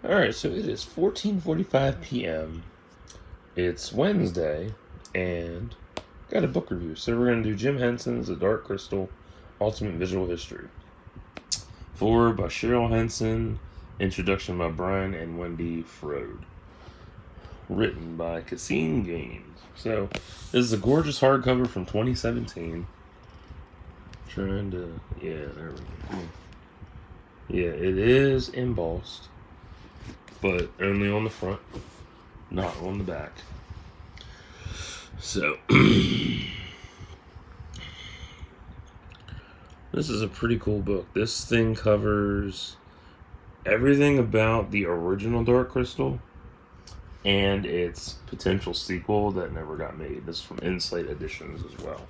Alright, so it is 14:45 p.m. It's Wednesday, and got a book review. So we're going to do Jim Henson's The Dark Crystal, Ultimate Visual History. Foreword by Cheryl Henson, introduction by Brian and Wendy Frode. Written by Cassine Gaines. So, this is a gorgeous hardcover from 2017. There we go. Yeah, it is embossed, but only on the front, not on the back. So, this is a pretty cool book. This thing covers everything about the original Dark Crystal and its potential sequel that never got made. This is from Insight Editions as well.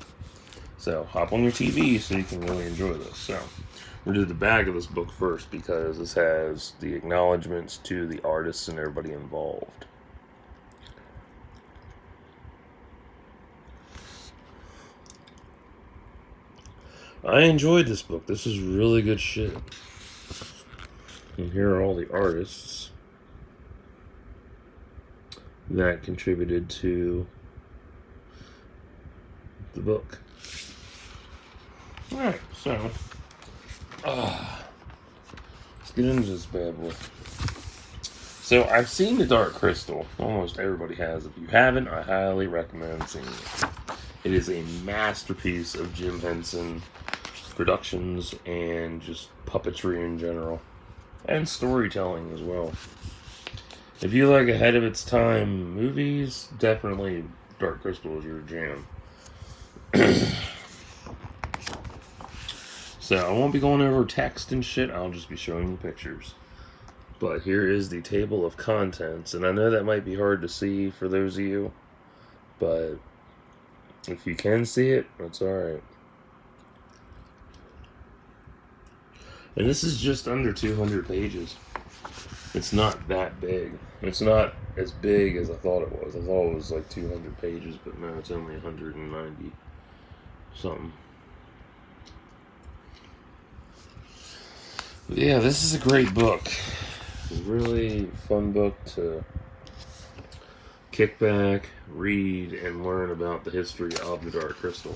So, hop on your TV so you can really enjoy this. So, we'll do the back of this book first because this has the acknowledgments to the artists and everybody involved. I enjoyed this book. This is really good shit. And here are all the artists that contributed to the book. Alright, so let's get into this bad boy. So I've seen The Dark Crystal. Almost everybody has. If you haven't, I highly recommend seeing it. It is a masterpiece of Jim Henson Productions and just puppetry in general. And storytelling as well. If you like ahead of its time movies, definitely Dark Crystal is your jam. So I won't be going over text and shit, I'll just be showing you pictures. But here is the table of contents, and I know that might be hard to see for those of you, but if you can see it, that's alright. And this is just under 200 pages. It's not that big. It's not as big as I thought it was. I thought it was like 200 pages, but no, it's only 190 something. But yeah, this is a great book. A really fun book to kick back, read, and learn about the history of the Dark Crystal.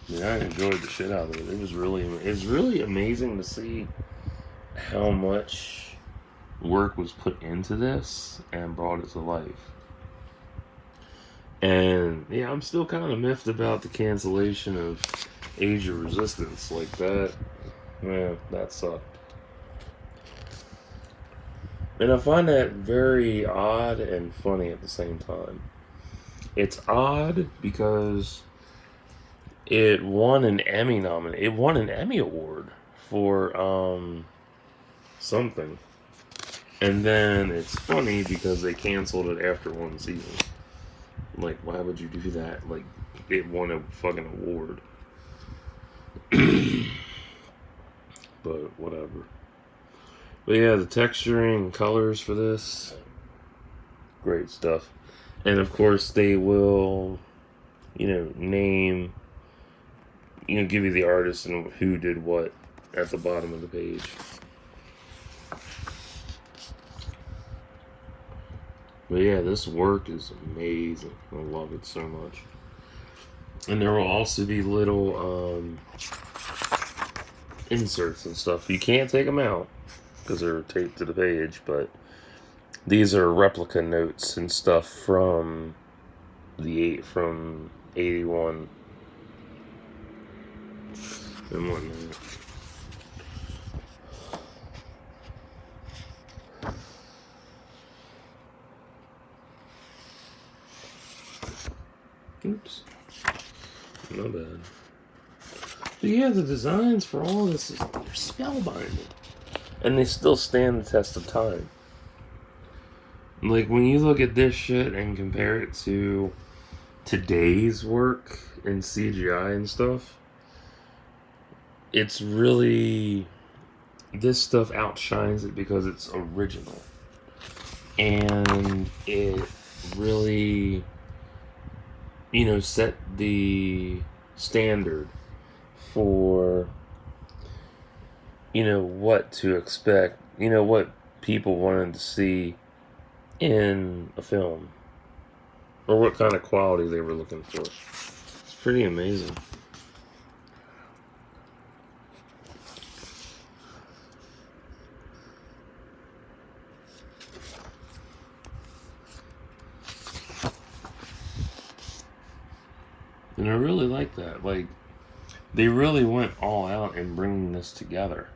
Yeah, I enjoyed the shit out of it. It was really amazing to see how much work was put into this and brought it to life. And yeah, I'm still kind of miffed about the cancellation of Age of Resistance. Like that, yeah, that sucked. And I find that very odd and funny at the same time. It's odd because it won an Emmy award for something. And then it's funny because they canceled it after one season. Like, why would you do that? Like, it won a fucking award. But whatever. But yeah, the texturing and colors for this, great stuff. And of course they will, name, give you the artist and who did what at the bottom of the page. But yeah, this work is amazing. I love it so much. And there will also be little inserts and stuff. You can't take them out because they're taped to the page, but these are replica notes and stuff from 81 and whatnot. Oops. Not bad. But yeah, the designs for all this they're spellbinding. And they still stand the test of time. Like, when you look at this shit and compare it to today's work in CGI and stuff, it's really... This stuff outshines it because it's original. And it really set the standard for, what to expect, what people wanted to see in a film, or what kind of quality they were looking for. It's pretty amazing. And I really like that. Like, they really went all out in bringing this together.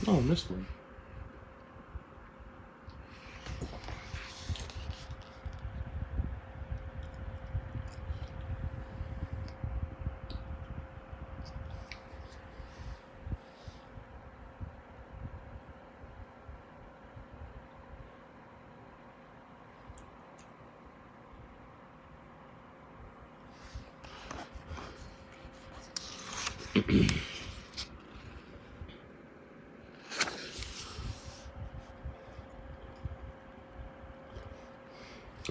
Oh, I missed one.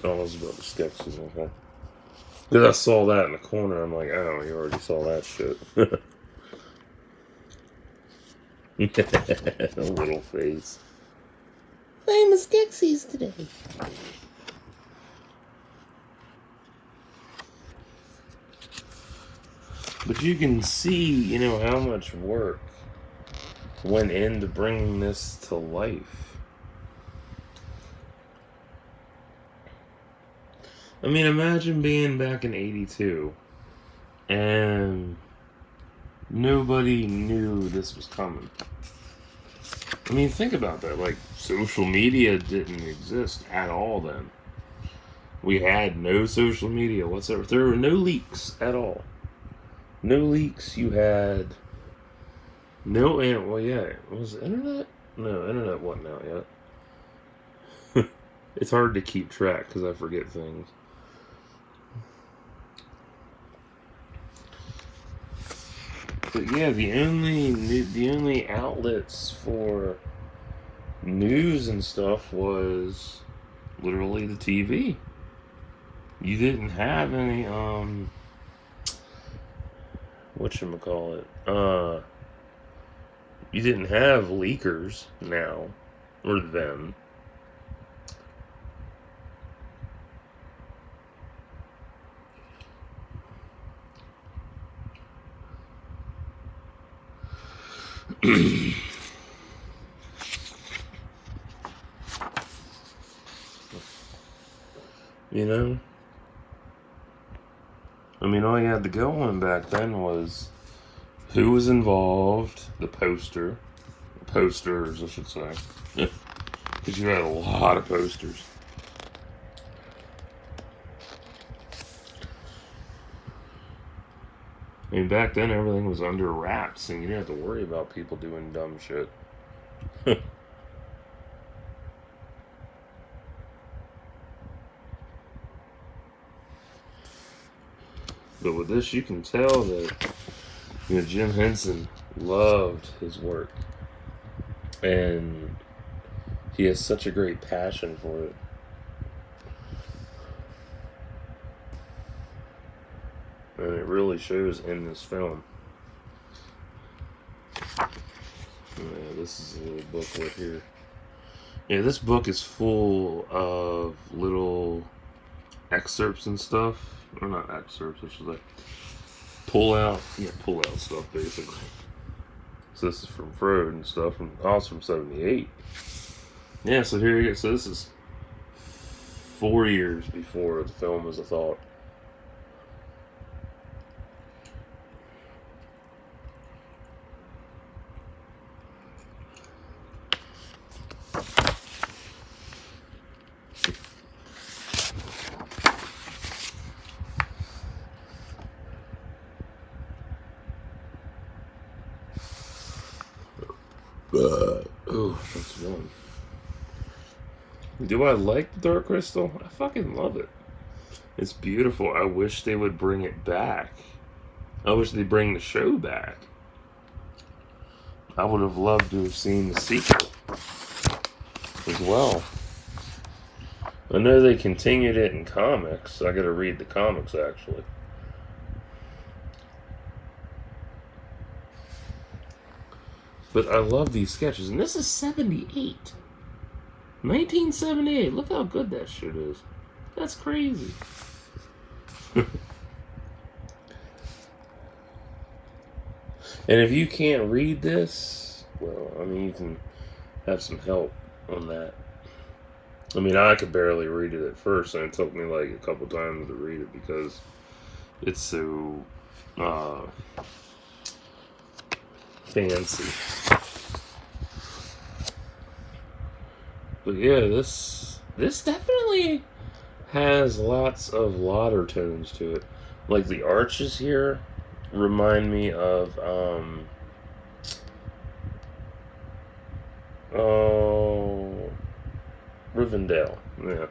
Oh, it was about the sketches, okay. Because I saw that in the corner, I'm like, oh, you already saw that shit. A little face. I'm a Skeksis today. But you can see, how much work went into bringing this to life. I mean, imagine being back in 82 and nobody knew this was coming. I mean, think about that. Like, social media didn't exist at all then. We had no social media whatsoever. There were no leaks at all. No leaks. You had no, well, yeah. Was the internet? No, internet wasn't out yet. It's hard to keep track because I forget things. But yeah, the only outlets for news and stuff was literally the TV. You didn't have any whatchamacallit? You didn't have leakers now, or then. I mean, all you had to go on back then was who was involved, the posters, I should say. Because you had a lot of posters. I mean, back then everything was under wraps and you didn't have to worry about people doing dumb shit. But with this, you can tell that Jim Henson loved his work, and he has such a great passion for it. And it really shows in this film. Yeah, this is a little booklet here. Yeah, this book is full of little excerpts and stuff. Or not excerpts, I should say. Pull out stuff, basically. So this is from Freud and stuff, from 78. Yeah, so here you go. So this is 4 years before the film was a thought. Oh, that's one. Do I like the Dark Crystal? I fucking love it. It's beautiful. I wish they would bring it back. I wish they'd bring the show back. I would have loved to have seen the sequel. as well. I know they continued it in comics. I gotta read the comics, actually. But I love these sketches. And this is 78. 1978. Look how good that shit is. That's crazy. And if you can't read this, well, I mean, you can have some help on that. I mean, I could barely read it at first, and it took me like a couple times to read it because it's so fancy. But yeah, this definitely has lots of lauder tones to it. Like the arches here remind me of Rivendell. Yeah.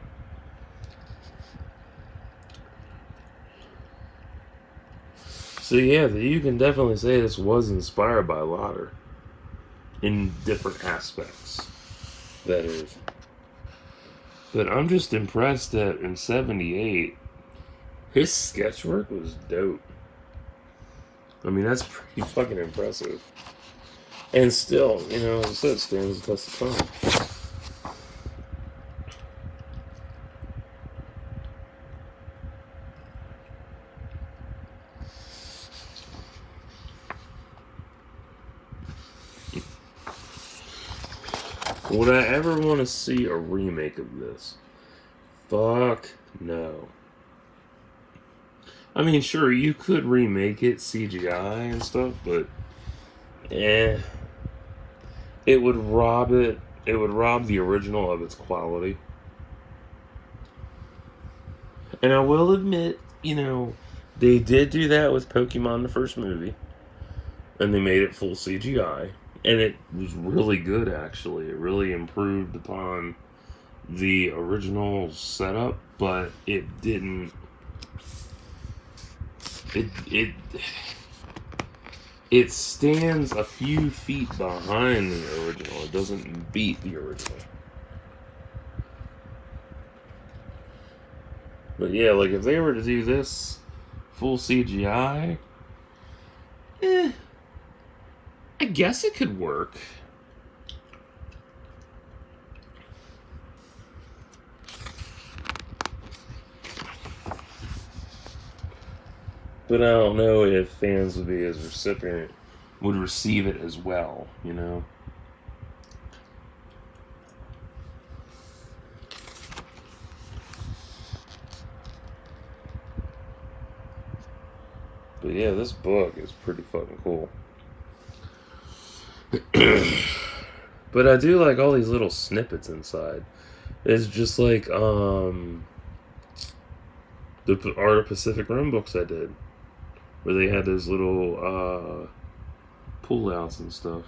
So yeah, you can definitely say this was inspired by Lauder in different aspects. That is. But I'm just impressed that in 78, his sketch work was dope. I mean, that's pretty fucking impressive. And still, you know, as I said, stands the test of time. Would I ever want to see a remake of this? Fuck no. I mean, sure, you could remake it CGI and stuff, but it would rob the original of its quality. And I will admit, you know, they did do that with Pokemon the first movie, and they made it full CGI, and it was really good, actually. It really improved upon the original setup, but it didn't. It stands a few feet behind the original. It doesn't beat the original. But yeah, like if they were to do this full CGI, I guess it could work. But I don't know if fans would would receive it as well, you know? But yeah, this book is pretty fucking cool. But I do like all these little snippets inside. It's just like the Art of Pacific Rim books I did, where they had those little pull outs and stuff.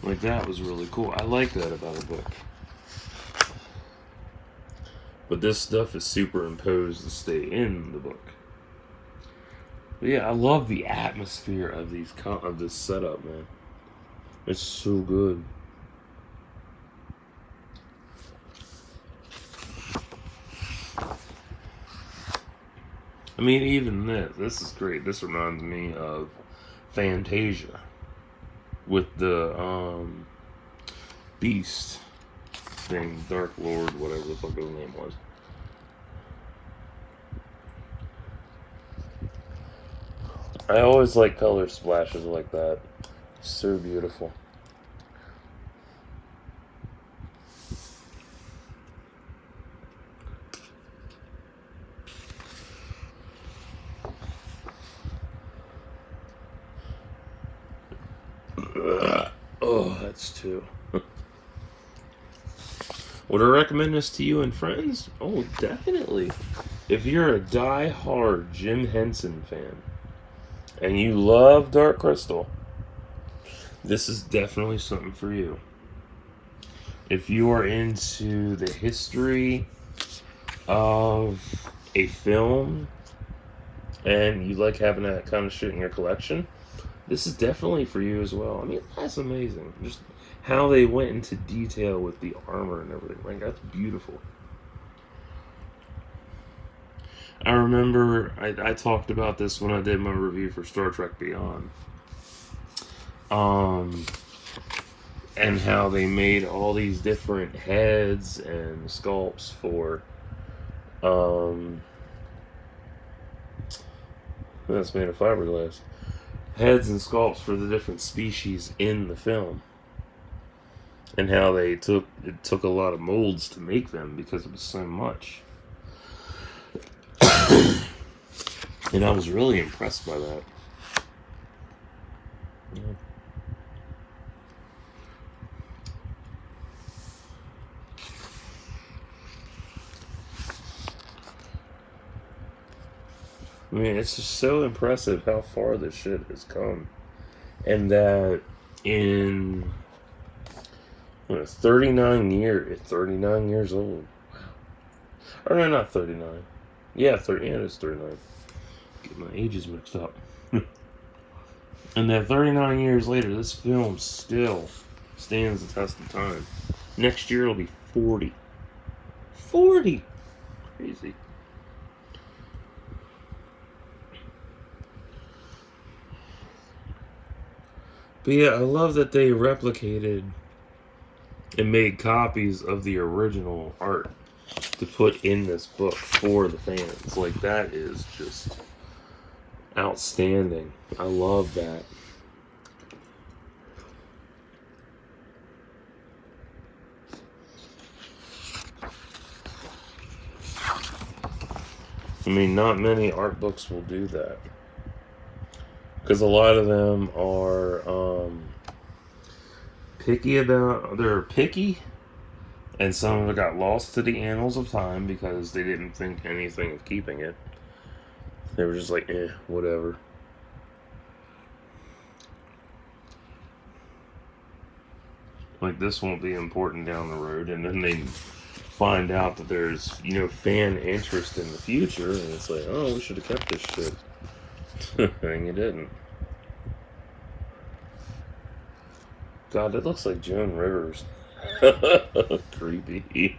Like that was really cool. I like that about a book. But this stuff is superimposed to stay in the book. But yeah, I love the atmosphere of this setup, man. It's so good. I mean, even this is great. This reminds me of Fantasia with the Beast thing, Dark Lord, whatever the fuck his name was. I always like color splashes like that. So beautiful. Oh, that's two. Would I recommend this to you and friends? Oh, definitely. If you're a die-hard Jim Henson fan and you love Dark Crystal, this is definitely something for you. If you are into the history of a film and you like having that kind of shit in your collection, this is definitely for you as well. I mean, that's amazing. Just how they went into detail with the armor and everything. Like, that's beautiful. I remember I talked about this when I did my review for Star Trek Beyond. And how they made all these different heads and sculpts for that's made of fiberglass. Heads and sculpts for the different species in the film. And how it took a lot of molds to make them because it was so much. And I was really impressed by that. Yeah. I mean, it's just so impressive how far this shit has come. And that in 39 years old. Wow. Or no, not 39. Yeah, 30, yeah, it is 39. Get my ages mixed up. And that 39 years later, this film still stands the test of time. Next year it'll be 40. 40! Crazy. But yeah, I love that they replicated and made copies of the original art to put in this book for the fans. Like, that is just outstanding. I love that. I mean, not many art books will do that. Because a lot of them are they're picky, and some of it got lost to the annals of time because they didn't think anything of keeping it. They were just like, whatever. Like, this won't be important down the road, and then they find out that there's, fan interest in the future, and it's like, oh, we should have kept this shit. And you didn't. God, it looks like Joan Rivers. Creepy.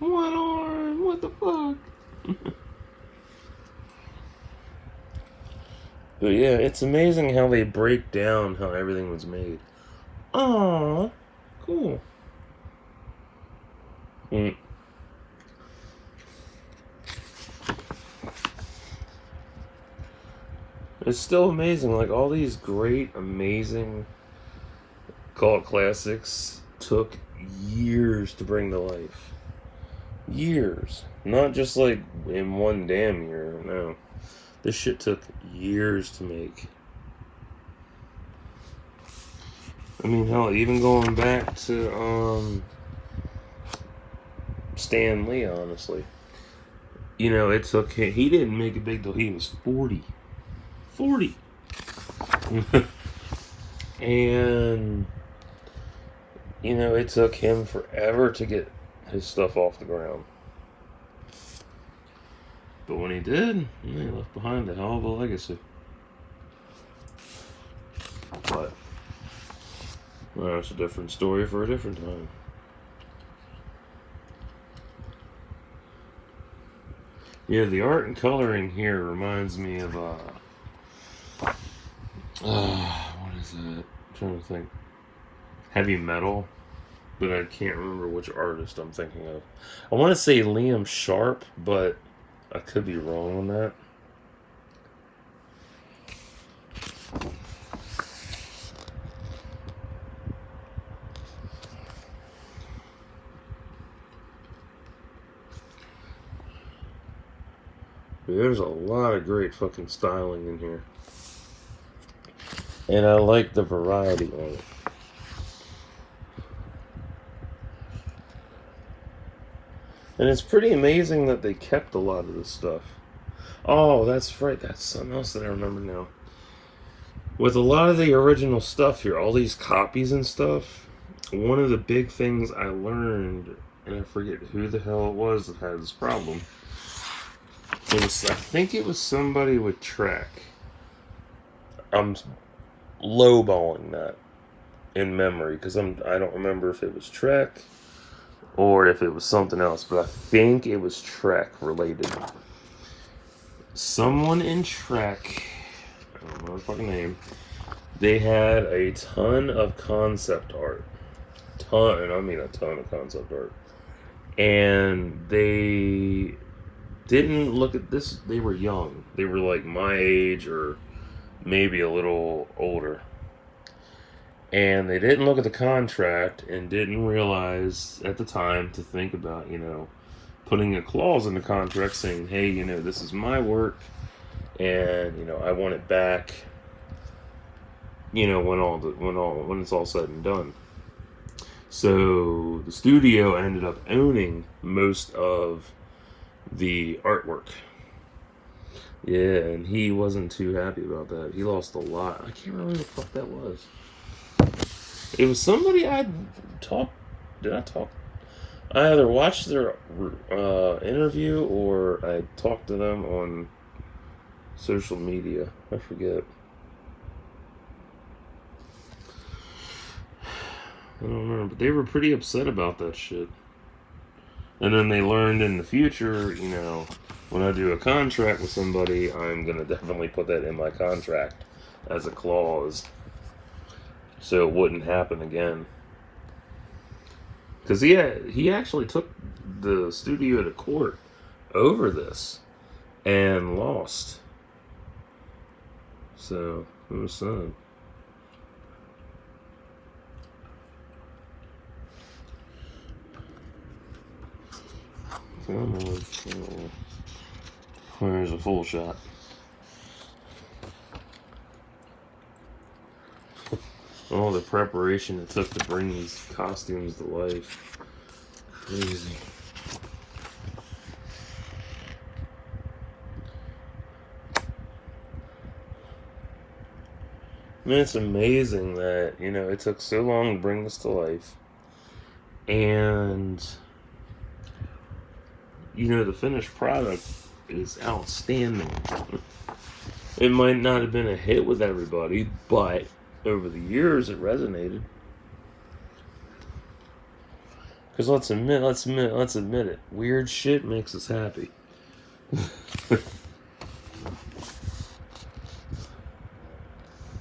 One arm, what the fuck? But yeah, it's amazing how they break down how everything was made. Aww, cool. Mm. It's still amazing, like, all these great, amazing cult classics took years to bring to life. Years. Not just like in one damn year, no. This shit took years to make. I mean, hell, even going back to Stan Lee, honestly. It took him, he didn't make it big till he was 40. 40! And, it took him forever to get his stuff off the ground. But when he did, he left behind a hell of a legacy. But that's a different story for a different time. Yeah, the art and coloring here reminds me of what is that? I'm trying to think. Heavy Metal, but I can't remember which artist I'm thinking of. I want to say Liam Sharp, but I could be wrong on that. There's a lot of great fucking styling in here. And I like the variety on it. And it's pretty amazing that they kept a lot of this stuff. Oh, that's right. That's something else that I remember now. With a lot of the original stuff here, all these copies and stuff, one of the big things I learned, and I forget who the hell it was that had this problem. I think it was somebody with Trek. I'm lowballing that in memory because I don't remember if it was Trek or if it was something else, but I think it was Trek related. Someone in Trek, I don't know the fucking name, they had a ton of concept art. A ton of concept art. And they didn't look at this, they were young. They were like my age or maybe a little older. And they didn't look at the contract and didn't realize at the time to think about, putting a clause in the contract saying, hey, this is my work and, I want it back, when it's all said and done. So the studio ended up owning most of the artwork. Yeah, and he wasn't too happy about that. He lost a lot. I can't remember who the fuck that was. It was somebody I talked. Did I talk? I either watched their interview or I talked to them on social media. I forget. I don't remember, but they were pretty upset about that shit. And then they learned in the future, when I do a contract with somebody, I'm going to definitely put that in my contract as a clause so it wouldn't happen again. Because he actually took the studio to court over this and lost. So, it was sad. Where's a full shot? All the preparation it took to bring these costumes to life. Crazy. I mean, it's amazing that, it took so long to bring this to life. And the finished product is outstanding. It might not have been a hit with everybody, but over the years it resonated. Because let's admit it. Weird shit makes us happy.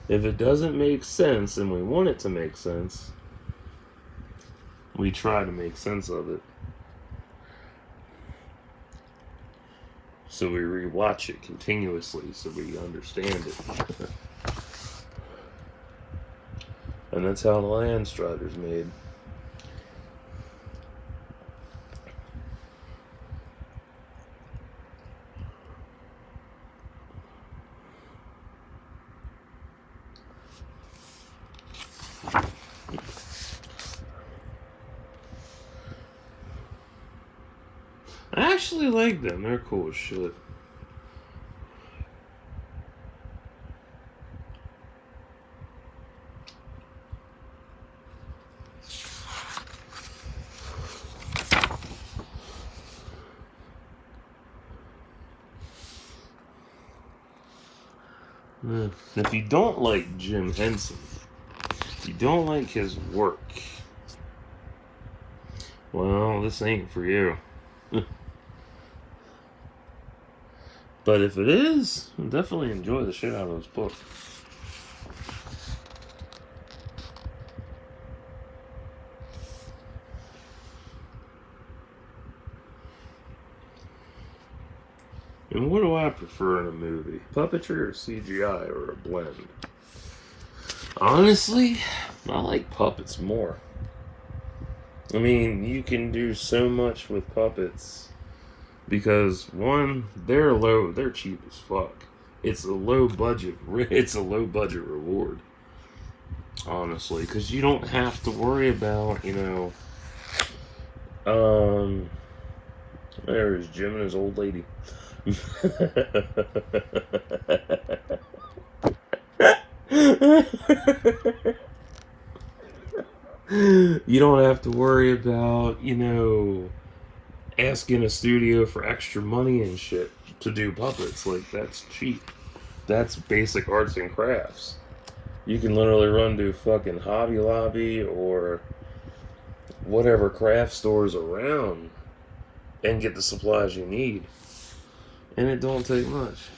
If it doesn't make sense and we want it to make sense, we try to make sense of it. So we rewatch it continuously so we understand it. And that's how the Landstrider's made. I actually like them. They're cool as shit. If you don't like Jim Henson, if you don't like his work, well, this ain't for you. But if it is, definitely enjoy the shit out of this book. And what do I prefer in a movie? Puppetry or CGI or a blend? Honestly, I like puppets more. I mean, you can do so much with puppets Because one, they're cheap as fuck. It's a low budget reward, honestly, because you don't have to worry about, there's Jim and his old lady. You don't have to worry about, asking a studio for extra money and shit to do puppets. Like, that's cheap. That's basic arts and crafts. You can literally run to fucking Hobby Lobby or whatever craft stores around and get the supplies you need. And it don't take much.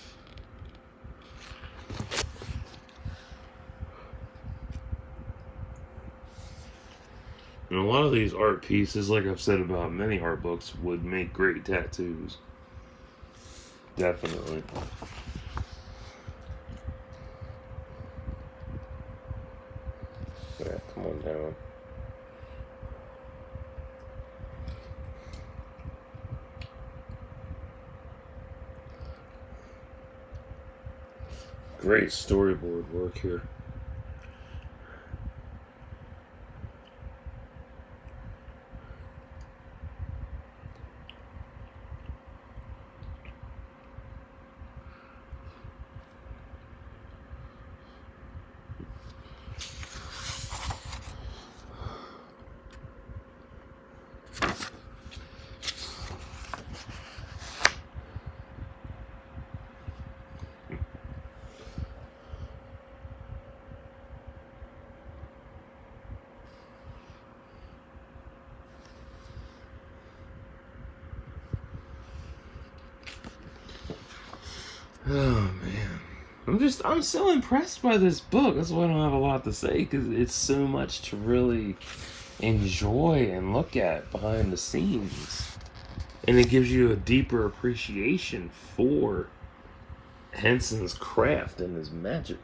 And a lot of these art pieces, like I've said about many art books, would make great tattoos. Definitely. Yeah, come on down. Great storyboard work here. Oh man, I'm so impressed by this book. That's why I don't have a lot to say, because it's so much to really enjoy and look at behind the scenes, and it gives you a deeper appreciation for Henson's craft and his magic.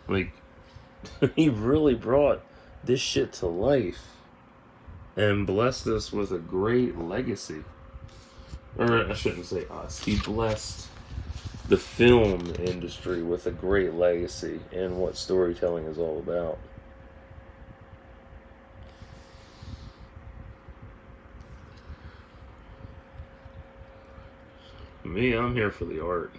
Like, he really brought this shit to life and blessed us with a great legacy. Or I shouldn't say us. He blessed the film industry with a great legacy in what storytelling is all about. Me, I'm here for the art.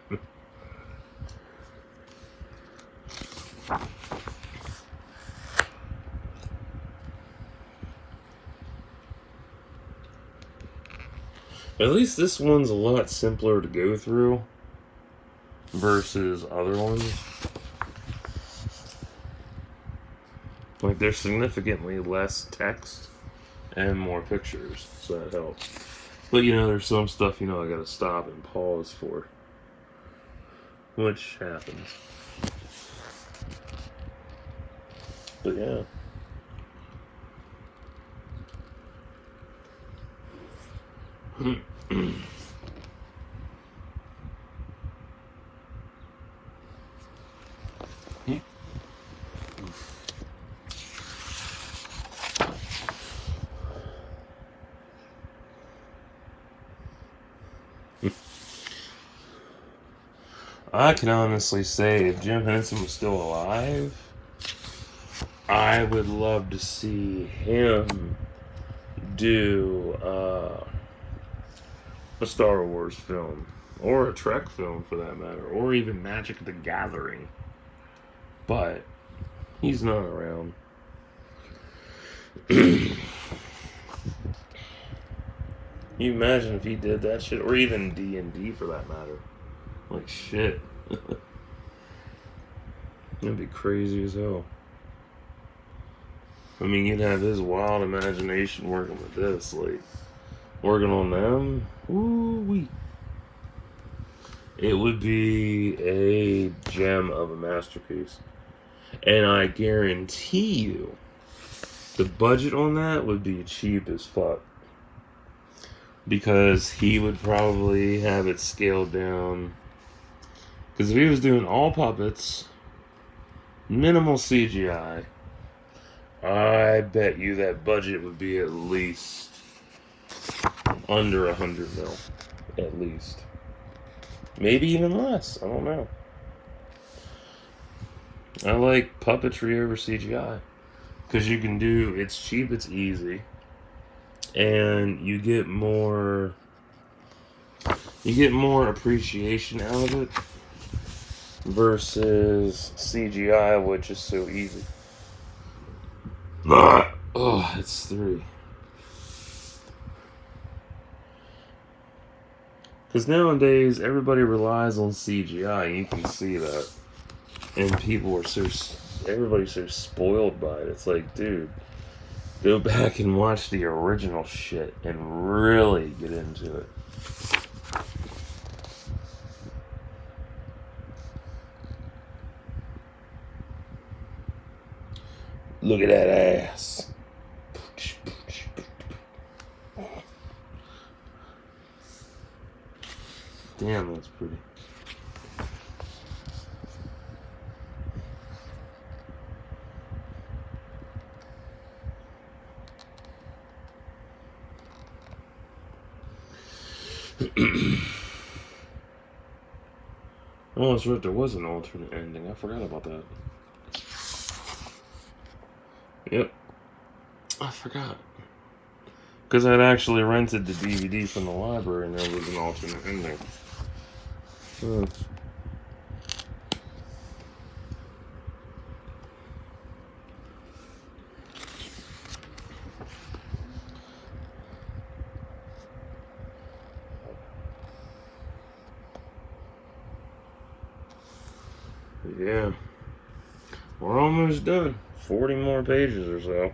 At least this one's a lot simpler to go through versus other ones. Like, there's significantly less text and more pictures, so that helps. But, there's some stuff, I gotta stop and pause for. Which happens. But, yeah. I can honestly say, if Jim Henson was still alive, I would love to see him do a Star Wars film, or a Trek film for that matter, or even Magic the Gathering. But he's not around. You imagine if he did that shit, or even D&D for that matter. Like, shit. That'd be crazy as hell. I mean, you'd have his wild imagination working with this, like, working on them. Ooh-wee. It would be a gem of a masterpiece. And I guarantee you, the budget on that would be cheap as fuck. Because he would probably have it scaled down. Because if he was doing all puppets, minimal CGI, I bet you that budget would be at least under 100 mil, at least. Maybe even less. I don't know. I like puppetry over CGI. Because you can do, it's cheap, it's easy. And you get more appreciation out of it versus CGI, which is so easy. Oh, it's 3. Because nowadays, everybody relies on CGI, and you can see that. And everybody's so spoiled by it. It's like, dude, go back and watch the original shit and really get into it. Look at that ass. Damn, that's pretty. I almost wrote there was an alternate ending. I forgot about that. Yep. I forgot. Because I'd actually rented the DVD from the library and there was an alternate ending. Yeah. We're almost done. 40 more pages or so.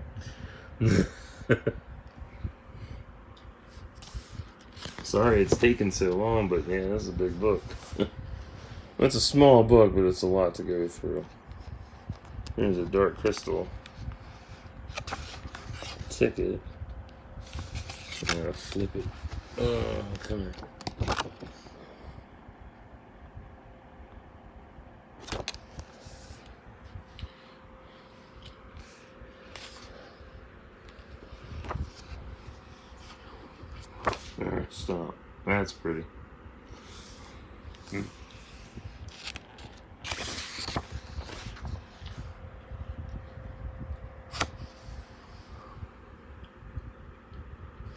Sorry it's taken so long, but yeah, that's a big book. It's a small book, but it's a lot to go through. Here's a dark crystal ticket. I'm gonna flip it. Oh, come here. Alright, stop. That's pretty.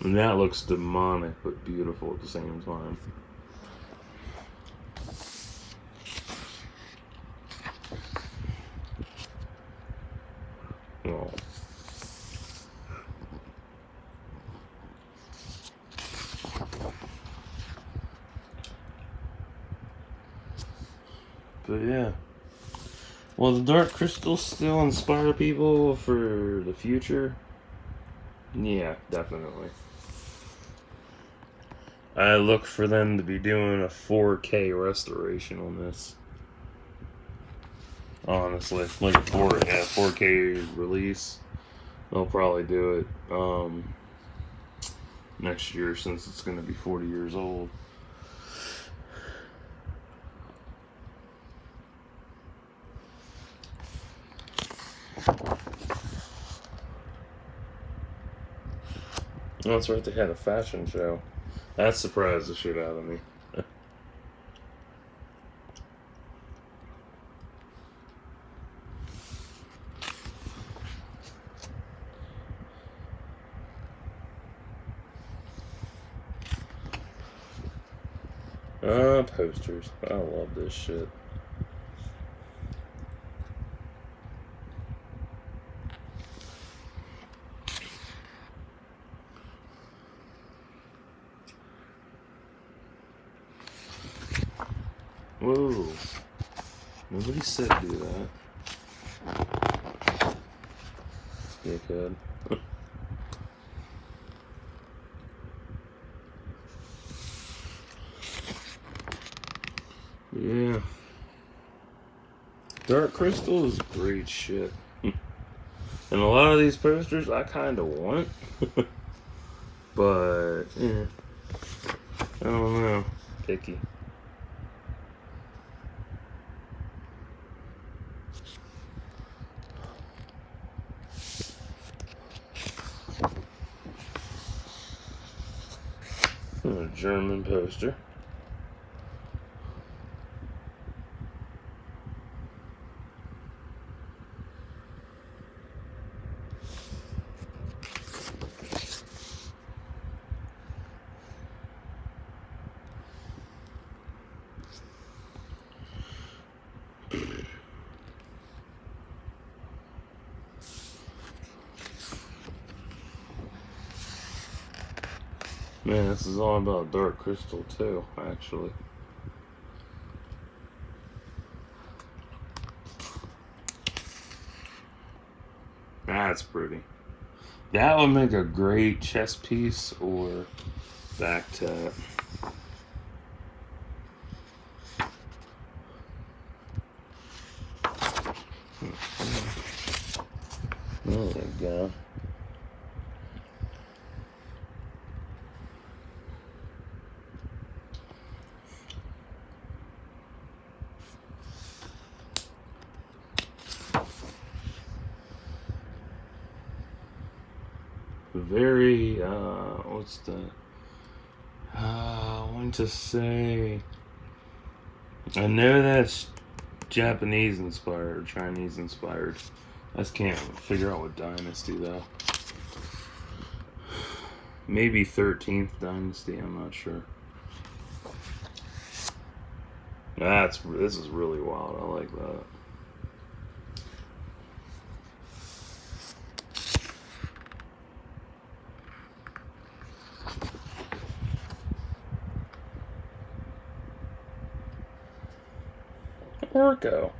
And that looks demonic, but beautiful at the same time. Oh. But yeah. Well, the dark crystals still inspire people for the future? Yeah, definitely. I look for them to be doing a 4K restoration on this. Honestly, like a 4K release. They'll probably do it next year since it's going to be 40 years old. Oh, that's right, they had a fashion show. That surprised the shit out of me. Posters. I love this shit. Whoa. Nobody said do that. You could. Yeah. Dark Crystal is great shit. And a lot of these posters I kind of want. But, yeah. I don't know. Picky. A German poster. Man, this is all about Dark Crystal too, actually. That's pretty. That would make a great chess piece or back tat. There you go. Very, what's the, I want to say, I know that's Japanese inspired, Chinese inspired. I just can't figure out what dynasty though. Maybe 13th dynasty, I'm not sure. This is really wild, I like that. Orko.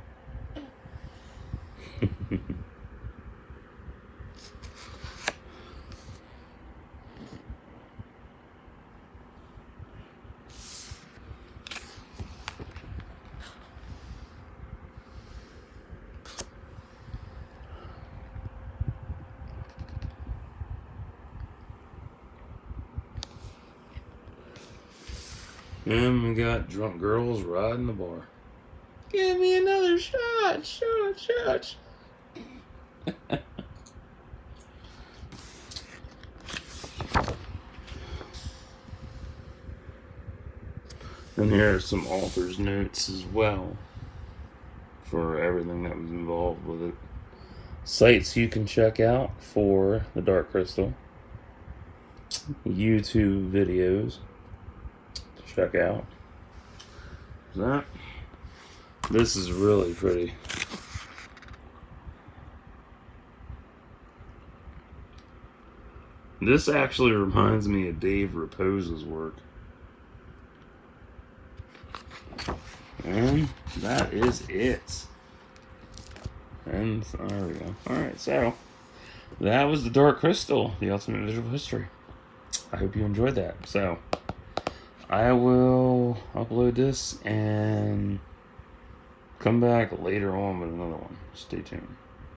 And we got drunk girls riding the bar. Give me another shot. And here are some author's notes as well for everything that was involved with it. Sites you can check out for the Dark Crystal. YouTube videos to check out. This is really pretty. This actually reminds me of Dave Rapose's work. And that is it. And there we go. Alright, so that was the Dark Crystal, the Ultimate Visual History. I hope you enjoyed that. So I will upload this and come back later on with another one. Stay tuned.